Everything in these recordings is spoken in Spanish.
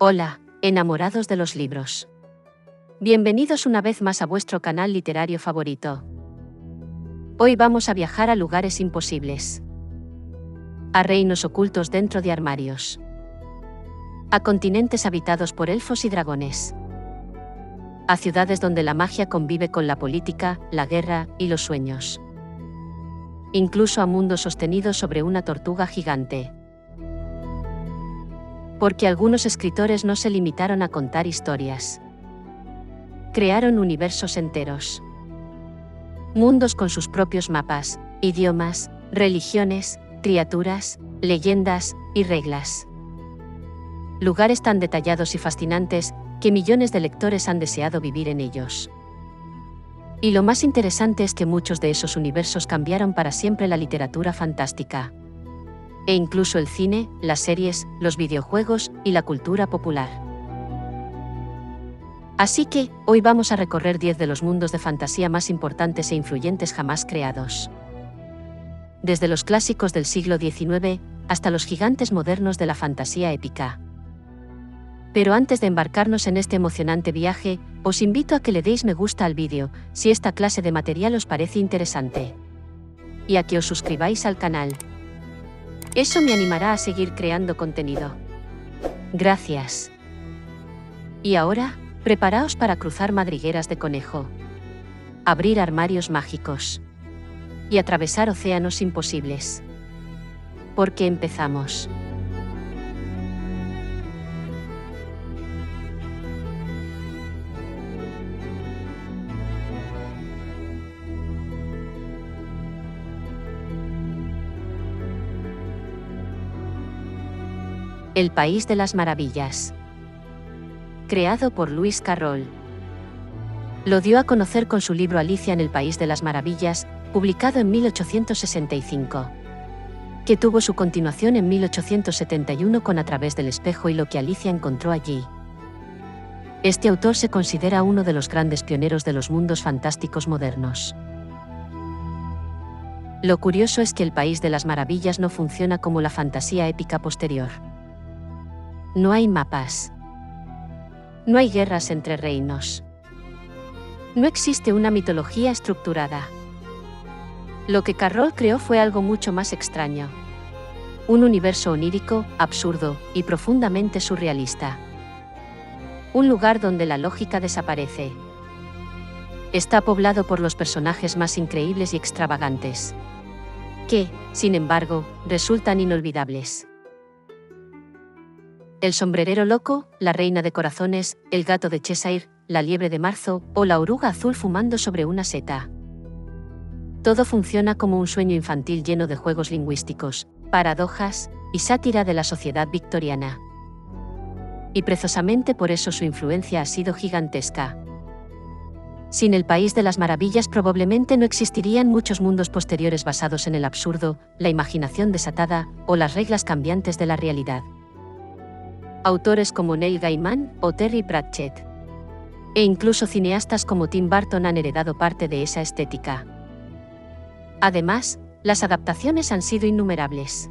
Hola, enamorados de los libros. Bienvenidos una vez más a vuestro canal literario favorito. Hoy vamos a viajar a lugares imposibles. A reinos ocultos dentro de armarios. A continentes habitados por elfos y dragones. A ciudades donde la magia convive con la política, la guerra y los sueños. Incluso a mundos sostenidos sobre una tortuga gigante. Porque algunos escritores no se limitaron a contar historias. Crearon universos enteros. Mundos con sus propios mapas, idiomas, religiones, criaturas, leyendas y reglas. Lugares tan detallados y fascinantes que millones de lectores han deseado vivir en ellos. Y lo más interesante es que muchos de esos universos cambiaron para siempre la literatura fantástica. E incluso el cine, las series, los videojuegos y la cultura popular. Así que, hoy vamos a recorrer 10 de los mundos de fantasía más importantes e influyentes jamás creados. Desde los clásicos del siglo XIX, hasta los gigantes modernos de la fantasía épica. Pero antes de embarcarnos en este emocionante viaje, os invito a que le deis me gusta al vídeo, si esta clase de material os parece interesante. Y a que os suscribáis al canal. Eso me animará a seguir creando contenido. Gracias. Y ahora, preparaos para cruzar madrigueras de conejo. Abrir armarios mágicos. Y atravesar océanos imposibles. Porque empezamos. El País de las Maravillas. Creado por Lewis Carroll. Lo dio a conocer con su libro Alicia en el País de las Maravillas, publicado en 1865. Que tuvo su continuación en 1871 con A través del espejo y lo que Alicia encontró allí. Este autor se considera uno de los grandes pioneros de los mundos fantásticos modernos. Lo curioso es que el País de las Maravillas no funciona como la fantasía épica posterior. No hay mapas. No hay guerras entre reinos. No existe una mitología estructurada. Lo que Carroll creó fue algo mucho más extraño. Un universo onírico, absurdo y profundamente surrealista. Un lugar donde la lógica desaparece. Está poblado por los personajes más increíbles y extravagantes. Que, sin embargo, resultan inolvidables. El sombrerero loco, la reina de corazones, el gato de Cheshire, la liebre de marzo o la oruga azul fumando sobre una seta. Todo funciona como un sueño infantil lleno de juegos lingüísticos, paradojas y sátira de la sociedad victoriana. Y precisamente por eso su influencia ha sido gigantesca. Sin el País de las Maravillas probablemente no existirían muchos mundos posteriores basados en el absurdo, la imaginación desatada o las reglas cambiantes de la realidad. Autores como Neil Gaiman o Terry Pratchett. E incluso cineastas como Tim Burton han heredado parte de esa estética. Además, las adaptaciones han sido innumerables.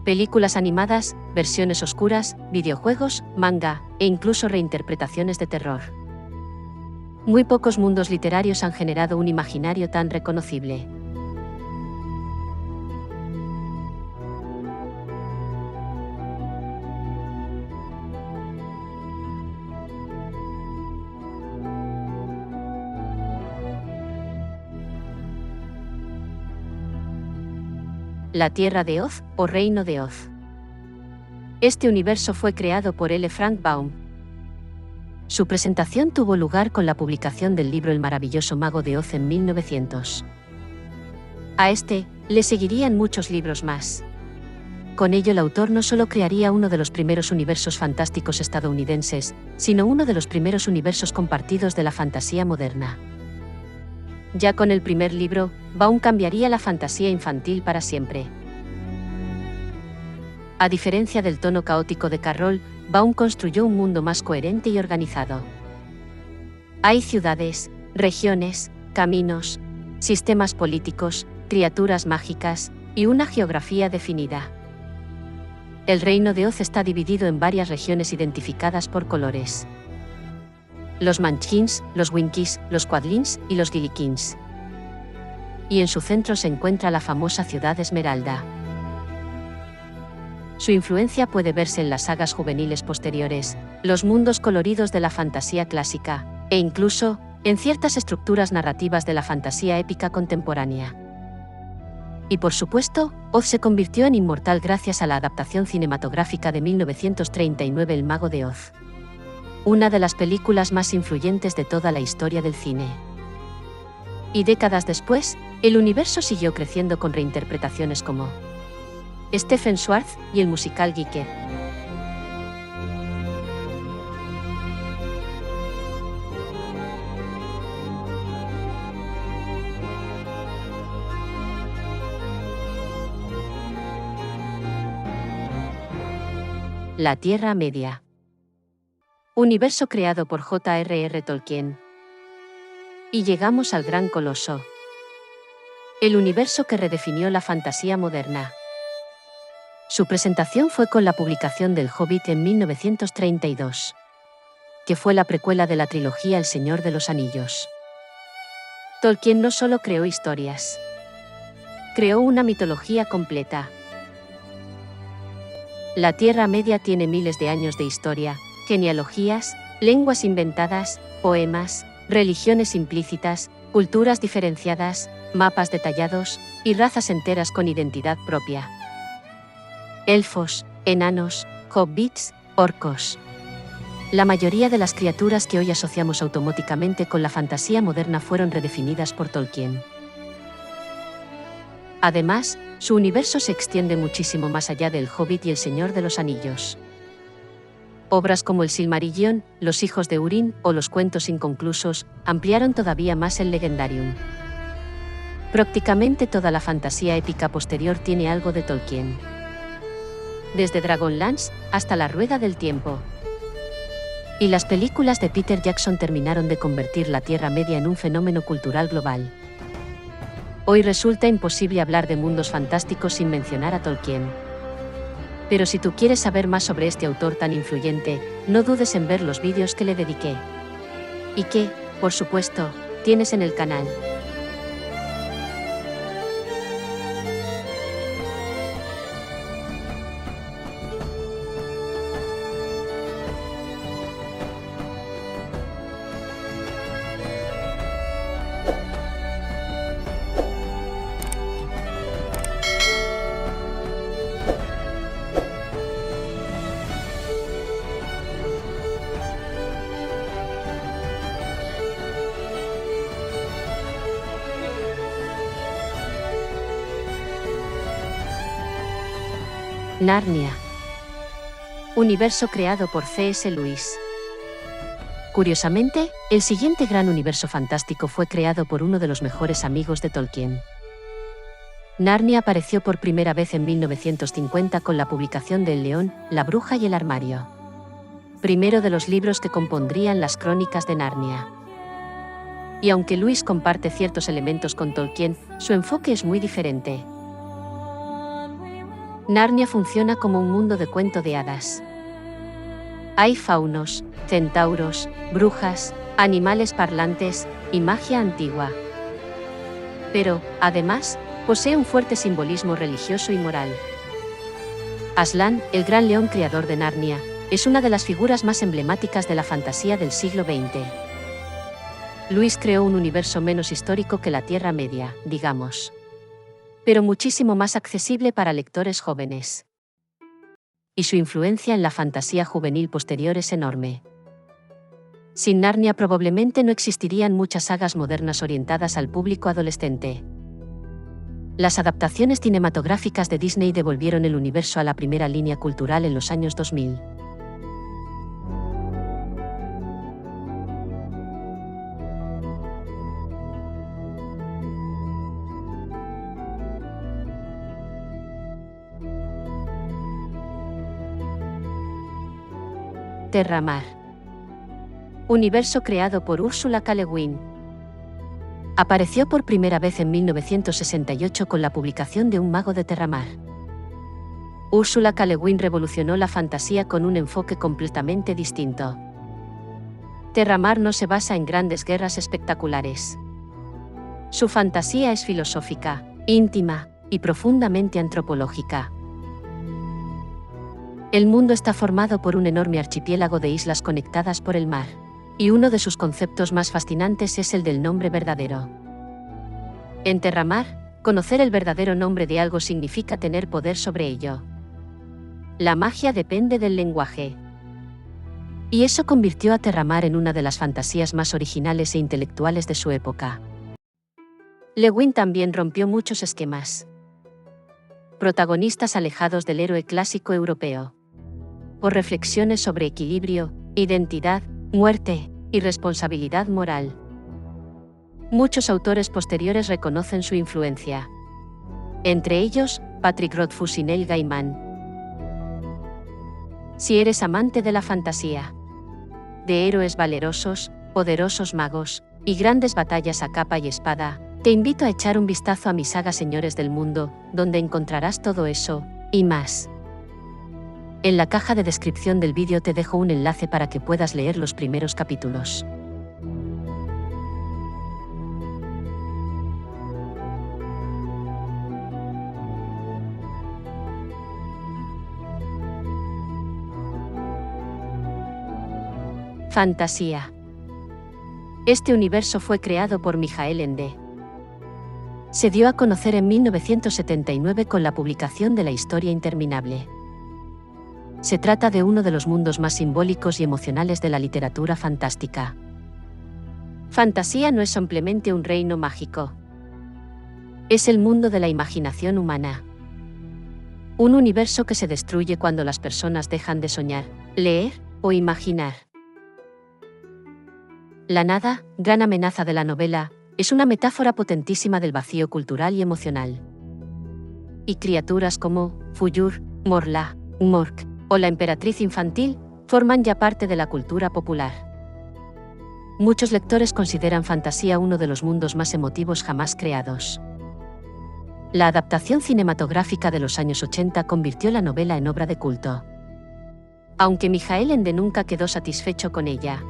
Películas animadas, versiones oscuras, videojuegos, manga, e incluso reinterpretaciones de terror. Muy pocos mundos literarios han generado un imaginario tan reconocible. La Tierra de Oz, o Reino de Oz. Este universo fue creado por L. Frank Baum. Su presentación tuvo lugar con la publicación del libro El maravilloso mago de Oz en 1900. A este, le seguirían muchos libros más. Con ello el autor no solo crearía uno de los primeros universos fantásticos estadounidenses, sino uno de los primeros universos compartidos de la fantasía moderna. Ya con el primer libro, Baum cambiaría la fantasía infantil para siempre. A diferencia del tono caótico de Carroll, Baum construyó un mundo más coherente y organizado. Hay ciudades, regiones, caminos, sistemas políticos, criaturas mágicas y una geografía definida. El reino de Oz está dividido en varias regiones identificadas por colores: los Munchkins, los Winkies, los Quadlings y los Gillikins. Y en su centro se encuentra la famosa ciudad Esmeralda. Su influencia puede verse en las sagas juveniles posteriores, los mundos coloridos de la fantasía clásica, e incluso en ciertas estructuras narrativas de la fantasía épica contemporánea. Y por supuesto, Oz se convirtió en inmortal gracias a la adaptación cinematográfica de 1939 El Mago de Oz, una de las películas más influyentes de toda la historia del cine. Y décadas después, el universo siguió creciendo con reinterpretaciones como Stephen Schwartz y el musical Wicked. La Tierra Media. Universo creado por J.R.R. Tolkien. Y llegamos al gran coloso. El universo que redefinió la fantasía moderna. Su presentación fue con la publicación del Hobbit en 1932, que fue la precuela de la trilogía El Señor de los Anillos. Tolkien no solo creó historias, creó una mitología completa. La Tierra Media tiene miles de años de historia, genealogías, lenguas inventadas, poemas, religiones implícitas, culturas diferenciadas, mapas detallados, y razas enteras con identidad propia. Elfos, enanos, hobbits, orcos. La mayoría de las criaturas que hoy asociamos automáticamente con la fantasía moderna fueron redefinidas por Tolkien. Además, su universo se extiende muchísimo más allá del Hobbit y El Señor de los Anillos. Obras como el Silmarillion, Los Hijos de Húrin o Los Cuentos Inconclusos ampliaron todavía más el Legendarium. Prácticamente toda la fantasía épica posterior tiene algo de Tolkien. Desde Dragonlance hasta La Rueda del Tiempo. Y las películas de Peter Jackson terminaron de convertir la Tierra Media en un fenómeno cultural global. Hoy resulta imposible hablar de mundos fantásticos sin mencionar a Tolkien. Pero si tú quieres saber más sobre este autor tan influyente, no dudes en ver los vídeos que le dediqué. Y que, por supuesto, tienes en el canal. Narnia. Universo creado por C.S. Lewis. Curiosamente, el siguiente gran universo fantástico fue creado por uno de los mejores amigos de Tolkien. Narnia apareció por primera vez en 1950 con la publicación de El León, la Bruja y el Armario, primero de los libros que compondrían las Crónicas de Narnia. Y aunque Lewis comparte ciertos elementos con Tolkien, su enfoque es muy diferente. Narnia funciona como un mundo de cuento de hadas. Hay faunos, centauros, brujas, animales parlantes y magia antigua. Pero, además, posee un fuerte simbolismo religioso y moral. Aslan, el gran león creador de Narnia, es una de las figuras más emblemáticas de la fantasía del siglo XX. Lewis creó un universo menos histórico que la Tierra Media, digamos, pero muchísimo más accesible para lectores jóvenes. Y su influencia en la fantasía juvenil posterior es enorme. Sin Narnia probablemente no existirían muchas sagas modernas orientadas al público adolescente. Las adaptaciones cinematográficas de Disney devolvieron el universo a la primera línea cultural en los años 2000. Terramar. Universo creado por Ursula K. Le Guin. Apareció por primera vez en 1968 con la publicación de Un mago de Terramar. Ursula K. Le Guin revolucionó la fantasía con un enfoque completamente distinto. Terramar no se basa en grandes guerras espectaculares. Su fantasía es filosófica, íntima y profundamente antropológica. El mundo está formado por un enorme archipiélago de islas conectadas por el mar. Y uno de sus conceptos más fascinantes es el del nombre verdadero. En Terramar, conocer el verdadero nombre de algo significa tener poder sobre ello. La magia depende del lenguaje. Y eso convirtió a Terramar en una de las fantasías más originales e intelectuales de su época. Le Guin también rompió muchos esquemas. Protagonistas alejados del héroe clásico europeo. Por reflexiones sobre equilibrio, identidad, muerte y responsabilidad moral. Muchos autores posteriores reconocen su influencia. Entre ellos, Patrick Rothfuss y Neil Gaiman. Si eres amante de la fantasía, de héroes valerosos, poderosos magos y grandes batallas a capa y espada, te invito a echar un vistazo a mi saga Señores del Mundo, donde encontrarás todo eso y más. En la caja de descripción del vídeo te dejo un enlace para que puedas leer los primeros capítulos. Fantasía. Este universo fue creado por Michael Ende. Se dio a conocer en 1979 con la publicación de La Historia Interminable. Se trata de uno de los mundos más simbólicos y emocionales de la literatura fantástica. Fantasía no es simplemente un reino mágico. Es el mundo de la imaginación humana. Un universo que se destruye cuando las personas dejan de soñar, leer o imaginar. La nada, gran amenaza de la novela, es una metáfora potentísima del vacío cultural y emocional. Y criaturas como Fuyur, Morla, Mork o la emperatriz infantil forman ya parte de la cultura popular. Muchos lectores consideran Fantasía uno de los mundos más emotivos jamás creados. La adaptación cinematográfica de los años 80 convirtió la novela en obra de culto. Aunque Michael Ende nunca quedó satisfecho con ella.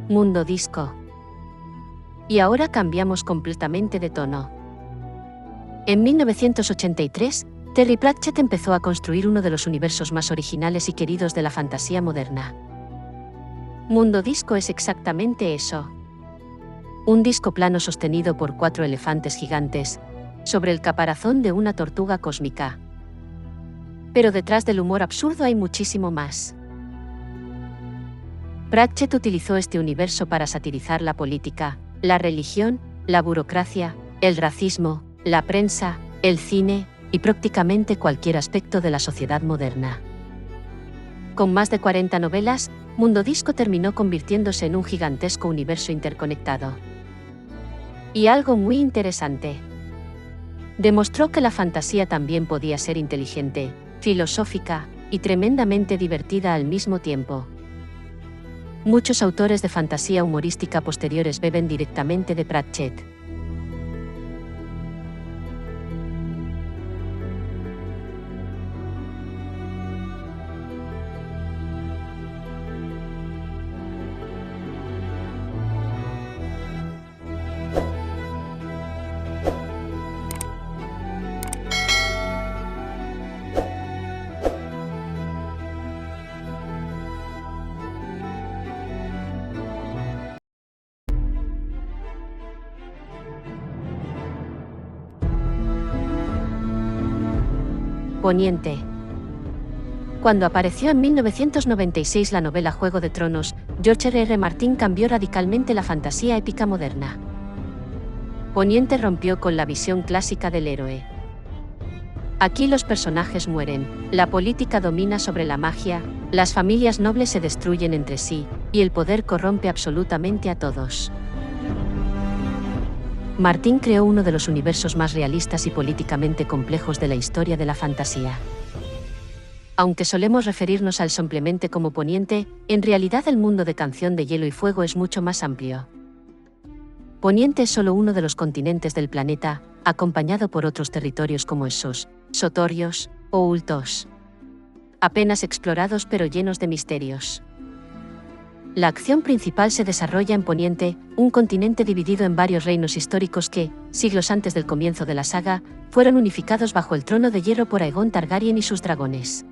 Mundo disco. Y ahora cambiamos completamente de tono. En 1983, Terry Pratchett empezó a construir uno de los universos más originales y queridos de la fantasía moderna. Mundo disco es exactamente eso. Un disco plano sostenido por 4 elefantes gigantes, sobre el caparazón de una tortuga cósmica. Pero detrás del humor absurdo hay muchísimo más. Pratchett utilizó este universo para satirizar la política, la religión, la burocracia, el racismo, la prensa, el cine y prácticamente cualquier aspecto de la sociedad moderna. Con más de 40 novelas, Mundo Disco terminó convirtiéndose en un gigantesco universo interconectado. Y algo muy interesante. Demostró que la fantasía también podía ser inteligente, filosófica y tremendamente divertida al mismo tiempo. Muchos autores de fantasía humorística posteriores beben directamente de Pratchett. Poniente. Cuando apareció en 1996 la novela Juego de Tronos, George R.R. Martin cambió radicalmente la fantasía épica moderna. Poniente rompió con la visión clásica del héroe. Aquí los personajes mueren, la política domina sobre la magia, las familias nobles se destruyen entre sí, y el poder corrompe absolutamente a todos. Martín creó uno de los universos más realistas y políticamente complejos de la historia de la fantasía. Aunque solemos referirnos al simplemente como Poniente, en realidad el mundo de Canción de Hielo y Fuego es mucho más amplio. Poniente es solo uno de los continentes del planeta, acompañado por otros territorios como Essos, Sotorios o Ultos. Apenas explorados pero llenos de misterios. La acción principal se desarrolla en Poniente, un continente dividido en varios reinos históricos que, siglos antes del comienzo de la saga, fueron unificados bajo el trono de hierro por Aegon Targaryen y sus dragones.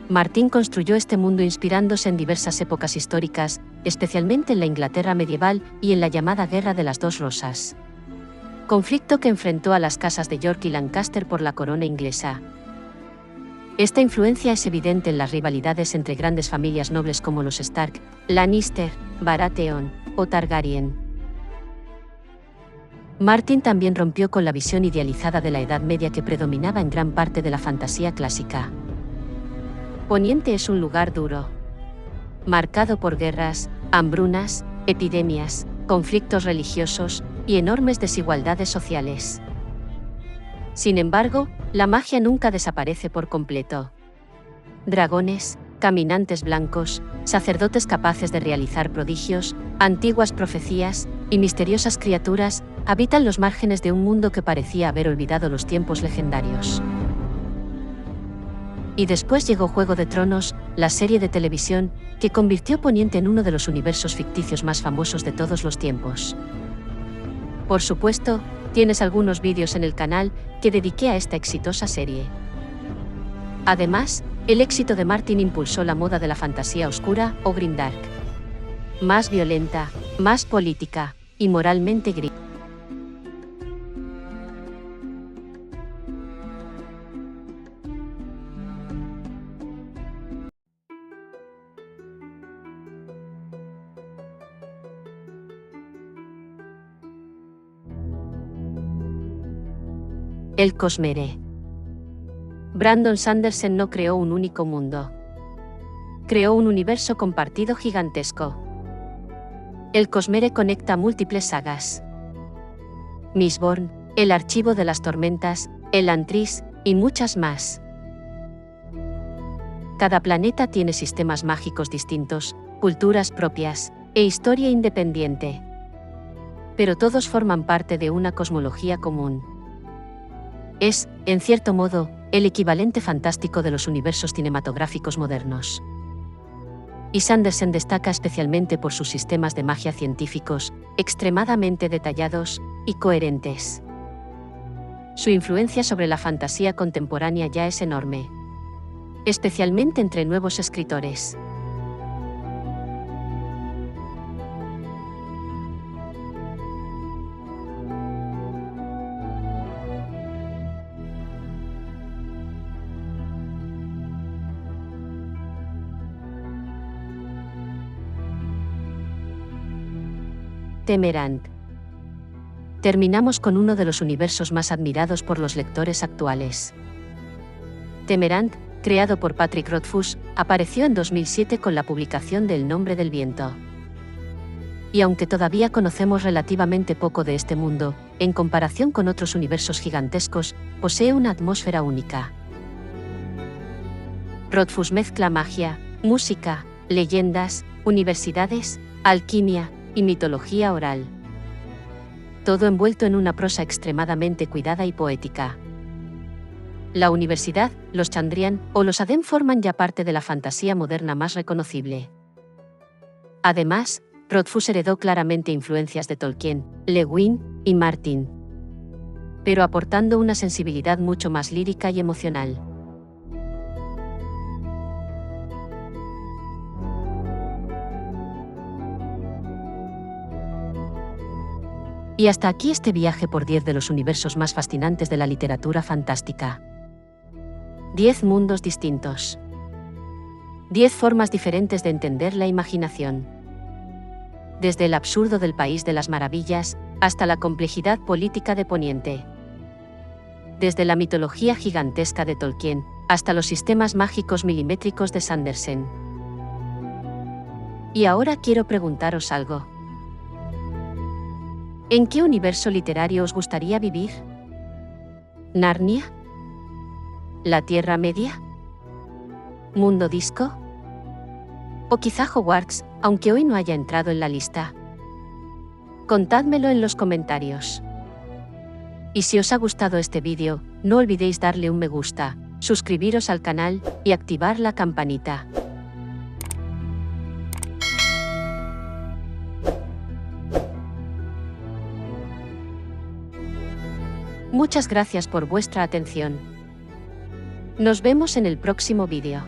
Martín construyó este mundo inspirándose en diversas épocas históricas, especialmente en la Inglaterra medieval y en la llamada Guerra de las Dos Rosas. Conflicto que enfrentó a las casas de York y Lancaster por la corona inglesa. Esta influencia es evidente en las rivalidades entre grandes familias nobles como los Stark, Lannister, Baratheon o Targaryen. Martín también rompió con la visión idealizada de la Edad Media que predominaba en gran parte de la fantasía clásica. Poniente es un lugar duro, marcado por guerras, hambrunas, epidemias, conflictos religiosos y enormes desigualdades sociales. Sin embargo, la magia nunca desaparece por completo. Dragones, caminantes blancos, sacerdotes capaces de realizar prodigios, antiguas profecías y misteriosas criaturas habitan los márgenes de un mundo que parecía haber olvidado los tiempos legendarios. Y después llegó Juego de Tronos, la serie de televisión, que convirtió Poniente en uno de los universos ficticios más famosos de todos los tiempos. Por supuesto, tienes algunos vídeos en el canal que dediqué a esta exitosa serie. Además, el éxito de Martín impulsó la moda de la fantasía oscura o grimdark. Más violenta, más política y moralmente gris. El Cosmere. Brandon Sanderson no creó un único mundo. Creó un universo compartido gigantesco. El Cosmere conecta múltiples sagas. Mistborn, el Archivo de las Tormentas, Elantris y muchas más. Cada planeta tiene sistemas mágicos distintos, culturas propias e historia independiente. Pero todos forman parte de una cosmología común. Es, en cierto modo, el equivalente fantástico de los universos cinematográficos modernos. Y Sanderson destaca especialmente por sus sistemas de magia científicos, extremadamente detallados y coherentes. Su influencia sobre la fantasía contemporánea ya es enorme, especialmente entre nuevos escritores. Temerant. Terminamos con uno de los universos más admirados por los lectores actuales. Temerant, creado por Patrick Rothfuss, apareció en 2007 con la publicación de El Nombre del Viento. Y aunque todavía conocemos relativamente poco de este mundo, en comparación con otros universos gigantescos, posee una atmósfera única. Rothfuss mezcla magia, música, leyendas, universidades, alquimia y mitología oral. Todo envuelto en una prosa extremadamente cuidada y poética. La universidad, los Chandrian o los Adem forman ya parte de la fantasía moderna más reconocible. Además, Rothfuss heredó claramente influencias de Tolkien, Le Guin y Martin, pero aportando una sensibilidad mucho más lírica y emocional. Y hasta aquí este viaje por 10 de los universos más fascinantes de la literatura fantástica. 10 mundos distintos. 10 formas diferentes de entender la imaginación. Desde el absurdo del País de las Maravillas, hasta la complejidad política de Poniente. Desde la mitología gigantesca de Tolkien, hasta los sistemas mágicos milimétricos de Sanderson. Y ahora quiero preguntaros algo. ¿En qué universo literario os gustaría vivir? ¿Narnia? ¿La Tierra Media? ¿Mundo Disco? O quizá Hogwarts, aunque hoy no haya entrado en la lista. Contádmelo en los comentarios. Y si os ha gustado este vídeo, no olvidéis darle un me gusta, suscribiros al canal y activar la campanita. Muchas gracias por vuestra atención. Nos vemos en el próximo vídeo.